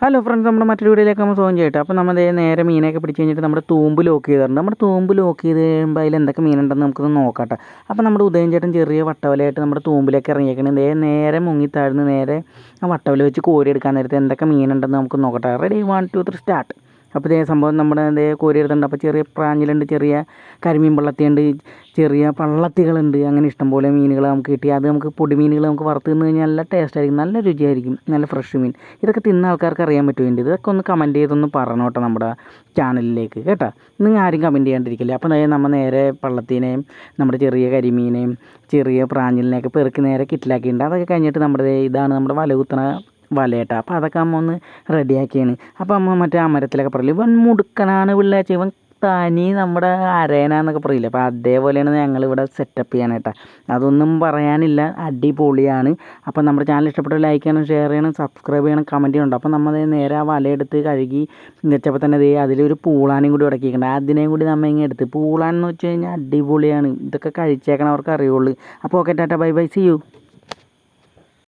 Hello friends, നമ്മുടെ മറ്റൊരു വീഡിയോയിലേക്ക് നമ്മൾ സ്വാഗതം ചെയ്യട്ടെ. അപ്പോൾ നമ്മൾ നേരെ മീനൊക്കെ പിടിച്ച് കഴിഞ്ഞിട്ട് നമ്മുടെ തൂമ്പ് ലോക്ക് ചെയ്തിട്ടുണ്ട്. നമ്മുടെ തൂമ്പ് ലോക്ക് ചെയ്ത് കഴിയുമ്പോൾ അതിൽ എന്തൊക്കെ മീനുണ്ടെന്ന് നമുക്കൊന്ന് നോക്കട്ടെ. അപ്പോൾ നമ്മുടെ ഉദയൻ ചേട്ടൻ ചെറിയ വട്ടവലയായിട്ട് നമ്മുടെ തൂമ്പിലേക്ക് ഇറങ്ങിയേക്കണത് നേരെ മുങ്ങി താഴ്ന്ന് നേരെ ആ വട്ടവല വെച്ച് കോരി എടുക്കാൻ നേരത്തെ എന്തൊക്കെ മീനുണ്ടെന്ന് നമുക്ക് നോക്കട്ടെ. Ready, 1 2 3 start. അപ്പോൾ ഇതേ സംഭവം നമ്മുടെ കോരി എടുത്തിട്ടുണ്ട്. അപ്പോൾ ചെറിയ പ്രാഞ്ഞിലുണ്ട്, ചെറിയ കരിമീൻ പള്ളത്തിയുണ്ട്, ചെറിയ പള്ളത്തികളുണ്ട്, അങ്ങനെ ഇഷ്ടംപോലെ മീനുകൾ നമുക്ക് കിട്ടി. അത് നമുക്ക് പൊടിമീനുകൾ നമുക്ക് വറുത്ത് തിന്ന് കഴിഞ്ഞാൽ നല്ല ടേസ്റ്റ് ആയിരിക്കും, നല്ല രുചിയായിരിക്കും, നല്ല ഫ്രഷ് മീൻ. ഇതൊക്കെ തിന്ന ആൾക്കാർക്ക് അറിയാൻ പറ്റുമെങ്കിൽ ഇതൊക്കെ ഒന്ന് കമൻറ്റ് ചെയ്തൊന്ന് പറഞ്ഞോട്ടെ നമ്മുടെ ചാനലിലേക്ക് കേട്ടോ. നിങ്ങൾ ആരും കമൻറ്റ് ചെയ്യാണ്ടിരിക്കില്ല. അപ്പോൾ നമ്മൾ നേരെ പള്ളത്തിനെയും നമ്മുടെ ചെറിയ കരിമീനെയും ചെറിയ പ്രാഞ്ഞിലിനെയൊക്കെ പെറുക്കി നേരെ കിറ്റിലാക്കിയിട്ടുണ്ട്. അതൊക്കെ കഴിഞ്ഞിട്ട് ഇതാണ് നമ്മുടെ വല കുത്തണ വലയേട്ടാ. അപ്പോൾ അതൊക്കെ അമ്മ ഒന്ന് റെഡിയാക്കിയാണ്. അപ്പോൾ അമ്മ മറ്റേ അമരത്തിലൊക്കെ പറയില്ല, ഇവൻ മുടുക്കനാണ് പിള്ളേച്ച, ഇവൻ തനി നമ്മുടെ അരയനാന്നൊക്കെ പറയില്ല. അപ്പോൾ അതേപോലെയാണ് ഞങ്ങളിവിടെ സെറ്റപ്പ് ചെയ്യാനായിട്ടാ. അതൊന്നും പറയാനില്ല, അടിപൊളിയാണ്. അപ്പോൾ നമ്മുടെ ചാനൽ ഇഷ്ടപ്പെട്ട ലൈക്ക് ചെയ്യണം, ഷെയർ ചെയ്യണം, സബ്സ്ക്രൈബ് ചെയ്യണം, കമൻറ്റ് ചെയ്യണം. അപ്പോൾ നമ്മൾ നേരെ ആ വലയെടുത്ത് കഴുകി വെച്ചപ്പോൾ തന്നെ അതിലൊരു പൂളാനും കൂടി ഉടക്കിയിട്ടുണ്ട്. അതിനെയും കൂടി നമ്മൾ ഇങ്ങനെ എടുത്ത്, പൂളാൻ എന്ന് വെച്ച് കഴിഞ്ഞാൽ അടിപൊളിയാണ്. ഇതൊക്കെ കഴിച്ചേക്കണവർക്ക് അറിയുള്ളൂ. അപ്പോൾ okay, tata, bye bye, see U.